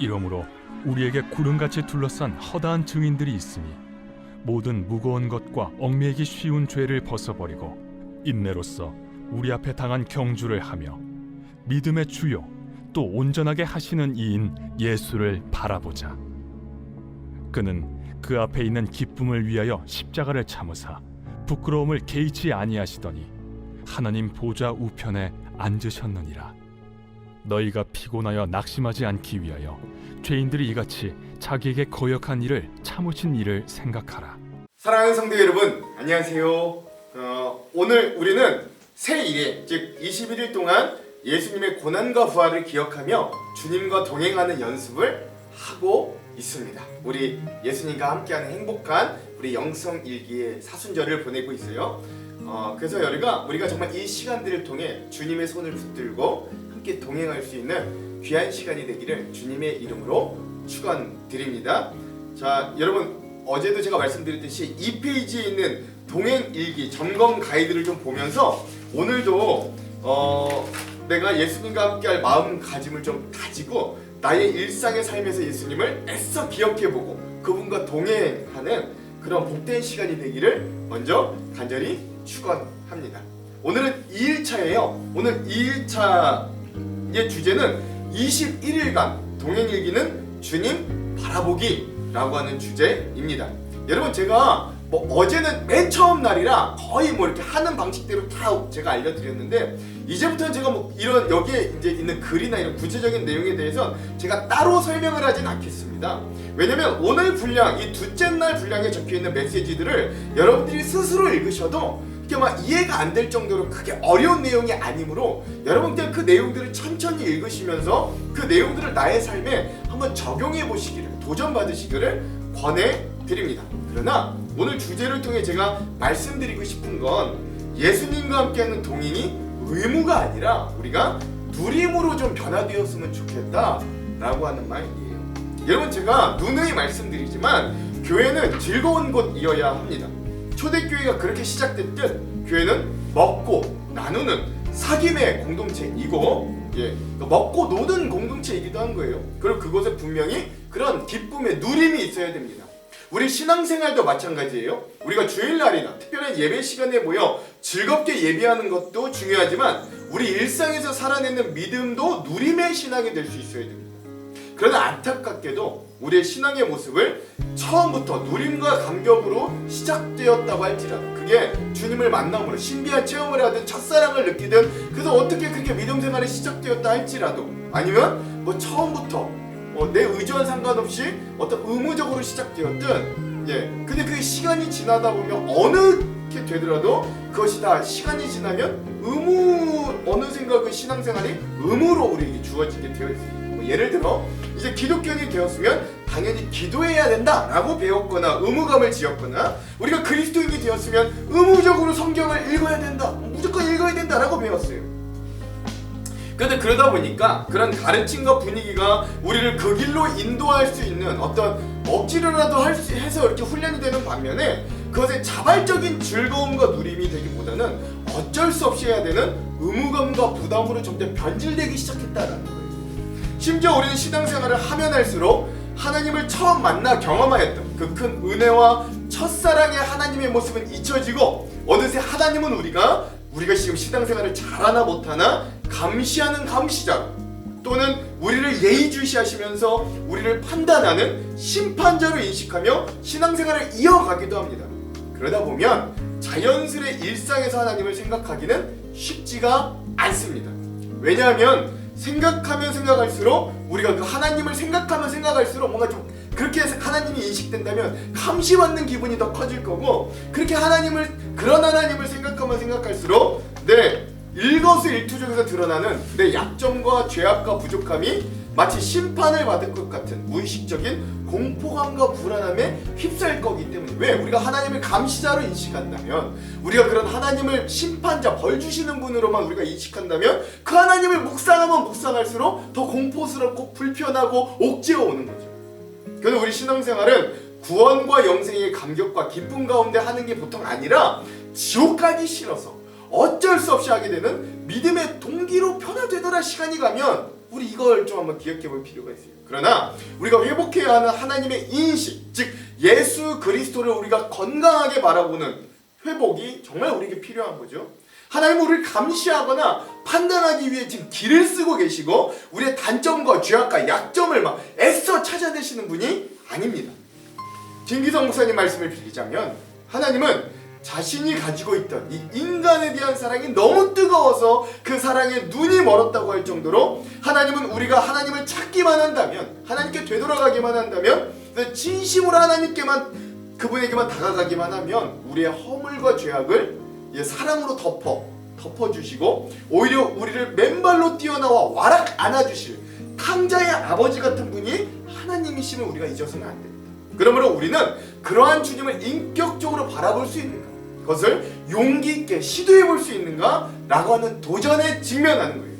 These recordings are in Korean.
이러므로 우리에게 구름같이 둘러싼 허다한 증인들이 있으니 모든 무거운 것과 얽매이기 쉬운 죄를 벗어버리고 인내로써 우리 앞에 당한 경주를 하며 믿음의 주요 또 온전하게 하시는 이인 예수를 바라보자. 그는 그 앞에 있는 기쁨을 위하여 십자가를 참으사 부끄러움을 개의치 아니하시더니 하나님 보좌 우편에 앉으셨느니라. 너희가 피곤하여 낙심하지 않기 위하여 죄인들이 이같이 자기에게 거역한 일을 참으신 일을 생각하라. 사랑하는 성도 여러분, 안녕하세요. 오늘 우리는 새 1회, 즉 21일 동안 예수님의 고난과 부활을 기억하며 주님과 동행하는 연습을 하고 있습니다. 우리 예수님과 함께하는 행복한 우리 영성일기의 사순절을 보내고 있어요. 그래서 우리가 정말 이 시간들을 통해 주님의 손을 붙들고 함께 동행할 수 있는 귀한 시간이 되기를 주님의 이름으로 축원드립니다. 자, 여러분, 어제도 제가 말씀드렸듯이 2페이지에 있는 동행일기 점검 가이드를 좀 보면서 오늘도 내가 예수님과 함께할 마음가짐을 좀 다지고 나의 일상의 삶에서 예수님을 애써 기억해보고 그분과 동행하는 그런 복된 시간이 되기를 먼저 간절히 축원합니다. 오늘은 2일차예요. 오늘 2일차의 주제는 21일간 동행일기는 주님 바라보기라고 하는 주제입니다. 여러분, 제가 어제는 맨 처음 날이라 거의 이렇게 하는 방식대로 다 제가 알려드렸는데 이제부터는 제가 이런 여기에 이제 있는 글이나 이런 구체적인 내용에 대해서 제가 따로 설명을 하진 않겠습니다. 왜냐면 오늘 분량, 이 둘째 날 분량에 적혀있는 메시지들을 여러분들이 스스로 읽으셔도 이게 이해가 안 될 정도로 크게 어려운 내용이 아니므로 여러분들 그 내용들을 천천히 읽으시면서 그 내용들을 나의 삶에 한번 적용해 보시기를, 도전 받으시기를 권해드립니다. 그러나 오늘 주제를 통해 제가 말씀드리고 싶은 건 예수님과 함께하는 동행이 의무가 아니라 우리가 누림으로 좀 변화되었으면 좋겠다라고 하는 말이에요. 여러분, 제가 누누이 말씀드리지만 교회는 즐거운 곳이어야 합니다. 초대교회가 그렇게 시작됐듯 교회는 먹고 나누는 사귐의 공동체이고 먹고 노는 공동체이기도 한 거예요. 그리고 그곳에 분명히 그런 기쁨의 누림이 있어야 됩니다. 우리 신앙생활도 마찬가지예요. 우리가 주일날이나 특별한 예배 시간에 모여 즐겁게 예배하는 것도 중요하지만 우리 일상에서 살아내는 믿음도 누림의 신앙이 될 수 있어야 됩니다. 그러나 안타깝게도 우리의 신앙의 모습을 처음부터 누림과 감격으로 시작되었다고 할지라도 그게 주님을 만남으로 신비한 체험을 하든 첫사랑을 느끼든 그래서 어떻게 그렇게 믿음 생활이 시작되었다 할지라도 아니면 처음부터 내 의지와 상관없이 어떤 의무적으로 시작되었든 근데 그 시간이 지나다 보면 어느 게 되더라도 그것이 다 시간이 지나면 어느샌가 그 신앙생활이 의무로 우리에게 주어지게 되어 있습니다. 예를 들어 이제 기독교인이 되었으면 당연히 기도해야 된다라고 배웠거나 의무감을 지었거나 우리가 그리스도인이 되었으면 의무적으로 성경을 읽어야 된다, 무조건 읽어야 된다라고 배웠어요. 그런데 그러다 보니까 그런 가르침과 분위기가 우리를 그 길로 인도할 수 있는 어떤 억지로라도 해서 이렇게 훈련이 되는 반면에 그것의 자발적인 즐거움과 누림이 되기보다는 어쩔 수 없이 해야 되는 의무감과 부담으로 점점 변질되기 시작했다라는 거예요. 심지어 우리는 신앙생활을 하면 할수록 하나님을 처음 만나 경험하였던 그 큰 은혜와 첫사랑의 하나님의 모습은 잊혀지고 어느새 하나님은 우리가 지금 신앙생활을 잘하나 못하나 감시하는 감시자 또는 우리를 예의주시하시면서 우리를 판단하는 심판자로 인식하며 신앙생활을 이어가기도 합니다. 그러다 보면 자연스레 일상에서 하나님을 생각하기는 쉽지가 않습니다. 왜냐하면 생각하면 생각할수록 우리가 그 하나님을 생각하면 생각할수록 뭔가 좀 그렇게 하나님이 인식된다면 감시받는 기분이 더 커질 거고 그런 하나님을 생각하면 생각할수록 내 일거수일투족에서 드러나는 내 약점과 죄악과 부족함이 마치 심판을 받을 것 같은 무의식적인 공포감과 불안함에 휩싸일 거기 때문에 왜? 우리가 하나님을 감시자로 인식한다면 우리가 그런 하나님을 심판자, 벌 주시는 분으로만 우리가 인식한다면 그 하나님을 묵상하면 묵상할수록 더 공포스럽고 불편하고 옥죄어 오는 거죠. 그래서 우리 신앙생활은 구원과 영생의 감격과 기쁨 가운데 하는 게 보통 아니라 지옥 가기 싫어서 어쩔 수 없이 하게 되는 믿음의 동기로 변화되더라. 시간이 가면 우리 이걸 좀 한번 기억해 볼 필요가 있어요. 그러나 우리가 회복해야 하는 하나님의 인식, 즉 예수 그리스도를 우리가 건강하게 바라보는 회복이 정말 우리에게 필요한 거죠. 하나님은 우리를 감시하거나 판단하기 위해 지금 길을 쓰고 계시고 우리의 단점과 죄악과 약점을 막 애써 찾아내시는 분이 아닙니다. 김기성 목사님 말씀을 빌리자면 하나님은 자신이 가지고 있던 이 인간에 대한 사랑이 너무 뜨거워서 그 사랑에 눈이 멀었다고 할 정도로 하나님은 우리가 하나님을 찾기만 한다면, 하나님께 되돌아가기만 한다면, 진심으로 하나님께만, 그분에게만 다가가기만 하면 우리의 허물과 죄악을 사랑으로 덮어주시고 오히려 우리를 맨발로 뛰어나와 와락 안아주실 탕자의 아버지 같은 분이 하나님이심을 우리가 잊어서는 안 됩니다. 그러므로 우리는 그러한 주님을 인격적으로 바라볼 수 있는가, 그것을 용기 있게 시도해 볼 수 있는가 라고 하는 도전에 직면하는 거예요.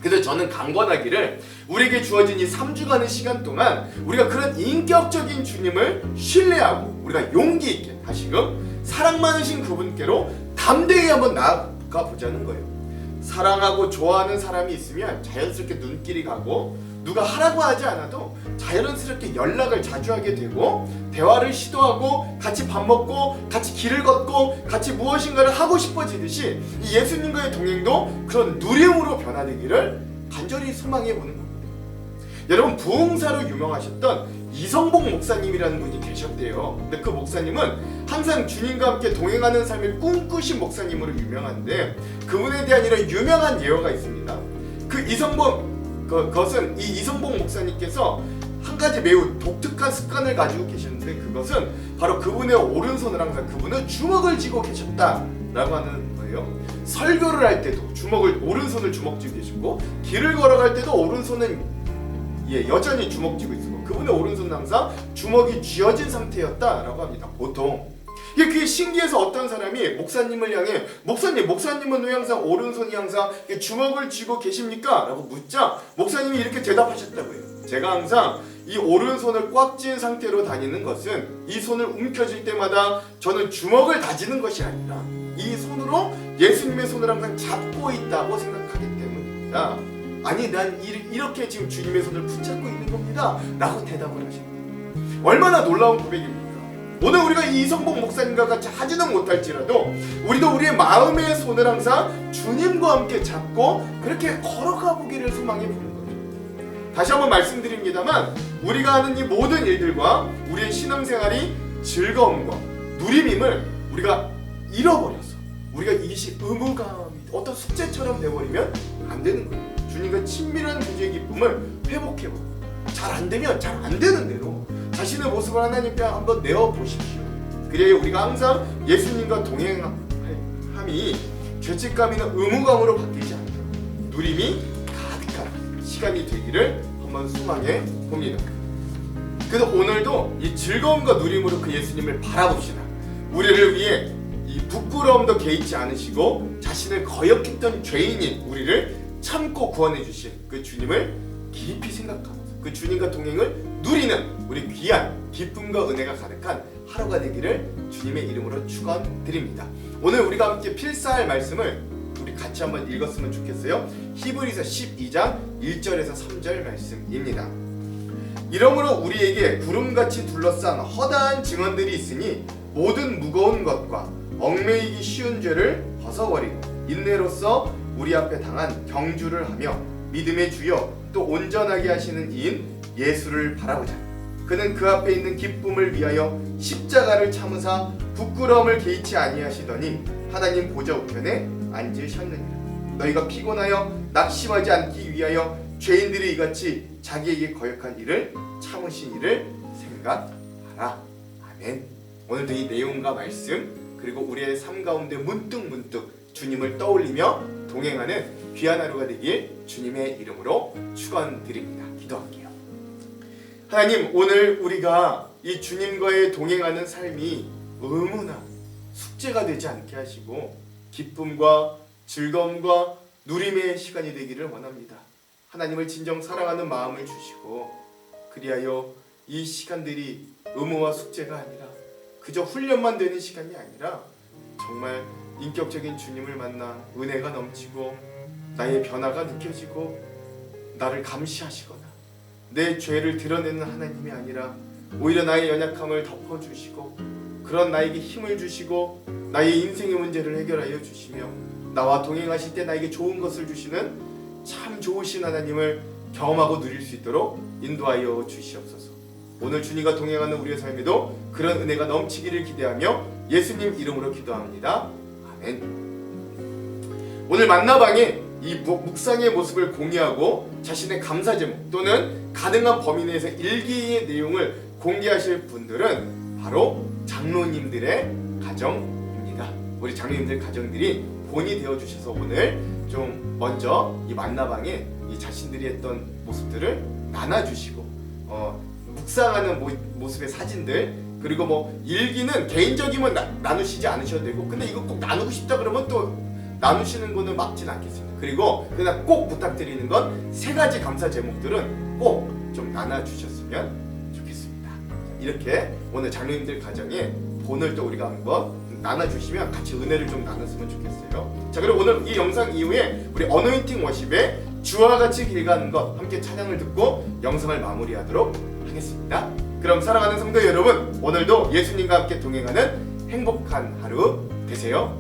그래서 저는 강권하기를 우리에게 주어진 이 3주간의 시간 동안 우리가 그런 인격적인 주님을 신뢰하고 우리가 용기 있게 다시금 사랑 많으신 그분께로 담대히 한번 나아가 보자는 거예요. 사랑하고 좋아하는 사람이 있으면 자연스럽게 눈길이 가고 누가 하라고 하지 않아도 자연스럽게 연락을 자주 하게 되고 대화를 시도하고 같이 밥 먹고 같이 길을 걷고 같이 무엇인가를 하고 싶어지듯이 이 예수님과의 동행도 그런 누림으로 변화되기를 간절히 소망해 보는 겁니다. 여러분, 부흥사로 유명하셨던 이성복 목사님이라는 분이 계셨대요. 근데 그 목사님은 항상 주님과 함께 동행하는 삶을 꿈꾸신 목사님으로 유명한데 그분에 대한 이런 유명한 예어가 있습니다. 그것은 이 이성복 목사님께서 한 가지 매우 독특한 습관을 가지고 계셨는데 그것은 바로 그분의 오른손을 항상 그분은 주먹을 쥐고 계셨다라고 하는 거예요. 설교를 할 때도 오른손을 주먹 쥐고 계시고 길을 걸어갈 때도 오른손은 여전히 주먹 쥐고 있고 그분의 오른손은 항상 주먹이 쥐어진 상태였다라고 합니다. 보통 그게 신기해서 어떤 사람이 목사님을 향해 목사님은 왜 항상 오른손이 항상 주먹을 쥐고 계십니까? 라고 묻자 목사님이 이렇게 대답하셨다고 해요. 제가 항상 이 오른손을 꽉 쥔 상태로 다니는 것은 이 손을 움켜쥘 때마다 저는 주먹을 다지는 것이 아니라 이 손으로 예수님의 손을 항상 잡고 있다고 생각하기 때문입니다. 아니 난 이렇게 지금 주님의 손을 붙잡고 있는 겁니다 라고 대답을 하십니다. 얼마나 놀라운 고백입니까? 오늘 우리가 이 이성복 목사님과 같이 하지는 못할지라도 우리도 우리의 마음의 손을 항상 주님과 함께 잡고 그렇게 걸어가 보기를 소망해 보는 거죠. 다시 한번 말씀드립니다만 우리가 하는 이 모든 일들과 우리의 신앙생활이 즐거움과 누림임을 우리가 잃어버려서 우리가 이것이 의무감이 어떤 숙제처럼 돼버리면 안 되는 거예요. 주님과 친밀한 교제의 기쁨을 회복해보고 잘 안되면 잘 안되는 대로 자신의 모습을 하나님께 한번 내어보십시오. 그래야 우리가 항상 예수님과 동행함이 죄책감이나 의무감으로 바뀌지 않고 누림이 가득한 시간이 되기를 한번 소망해 봅니다. 그래서 오늘도 이 즐거움과 누림으로 그 예수님을 바라봅시다. 우리를 위해 이 부끄러움도 개의치 않으시고 자신을 거역했던 죄인인 우리를 참고 구원해 주신 그 주님을 깊이 생각하면서 그 주님과 동행을 누리는 우리 귀한 기쁨과 은혜가 가득한 하루가 되기를 주님의 이름으로 축원드립니다. 오늘 우리가 함께 필사할 말씀을 우리 같이 한번 읽었으면 좋겠어요. 히브리서 12장 1절에서 3절 말씀입니다. 이러므로 우리에게 구름같이 둘러싼 허다한 증언들이 있으니 모든 무거운 것과 얽매이기 쉬운 죄를 벗어버리고 인내로써 우리 앞에 당한 경주를 하며 믿음의 주여 또 온전하게 하시는 이인 예수를 바라보자. 그는 그 앞에 있는 기쁨을 위하여 십자가를 참으사 부끄러움을 개의치 아니하시더니 하나님 보좌 우편에 앉으셨느니라. 너희가 피곤하여 낙심하지 않기 위하여 죄인들이 이같이 자기에게 거역한 일을 참으신 일을 생각하라. 아멘. 오늘도 이 내용과 말씀 그리고 우리의 삶 가운데 문득문득 주님을 떠올리며 동행하는 귀한 하루가 되길 주님의 이름으로 축원드립니다. 기도할게요. 하나님, 오늘 우리가 이 주님과의 동행하는 삶이 의무나 숙제가 되지 않게 하시고 기쁨과 즐거움과 누림의 시간이 되기를 원합니다. 하나님을 진정 사랑하는 마음을 주시고 그리하여 이 시간들이 의무와 숙제가 아니라 그저 훈련만 되는 시간이 아니라 정말 인격적인 주님을 만나 은혜가 넘치고 나의 변화가 느껴지고 나를 감시하시거나 내 죄를 드러내는 하나님이 아니라 오히려 나의 연약함을 덮어주시고 그런 나에게 힘을 주시고 나의 인생의 문제를 해결하여 주시며 나와 동행하실 때 나에게 좋은 것을 주시는 참 좋으신 하나님을 경험하고 누릴 수 있도록 인도하여 주시옵소서. 오늘 주님과 동행하는 우리의 삶에도 그런 은혜가 넘치기를 기대하며 예수님 이름으로 기도합니다. 아멘. 오늘 만나방에 이 묵상의 모습을 공유하고 자신의 감사 제목 또는 가능한 범위 내에서 일기의 내용을 공개하실 분들은 바로 장로님들의 가정입니다. 우리 장로님들 가정들이 본이 되어 주셔서 오늘 좀 먼저 이 만나방에 이 자신들이 했던 모습들을 나눠주시고 묵상하는 모습의 사진들 그리고 뭐 일기는 개인적이면 나누시지 않으셔도 되고 근데 이거 꼭 나누고 싶다 그러면 또 나누시는 거는 막진 않겠습니다. 그리고 그냥 꼭 부탁드리는 건 3가지 감사 제목들은 꼭 좀 나눠주셨으면 좋겠습니다. 이렇게 오늘 장로님들 가정에 본을 또 우리가 한번 나눠주시면 같이 은혜를 좀 나눴으면 좋겠어요. 자, 그리고 오늘 이 영상 이후에 우리 어노인팅 워십에 주와 같이 길 가는 것 함께 찬양을 듣고 영상을 마무리하도록 하겠습니다. 그럼 사랑하는 성도 여러분, 오늘도 예수님과 함께 동행하는 행복한 하루 되세요.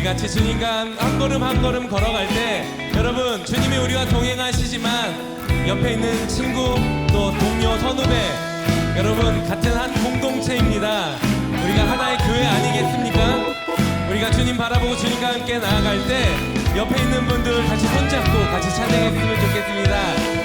같이 주님과 한 걸음 한 걸음 걸어갈 때 여러분 주님이 우리와 동행하시지만 옆에 있는 친구 또 동료 선후배 여러분 같은 한 공동체입니다. 우리가 하나의 교회 아니겠습니까? 우리가 주님 바라보고 주님과 함께 나아갈 때 옆에 있는 분들 같이 손잡고 같이 찬양했으면 좋겠습니다.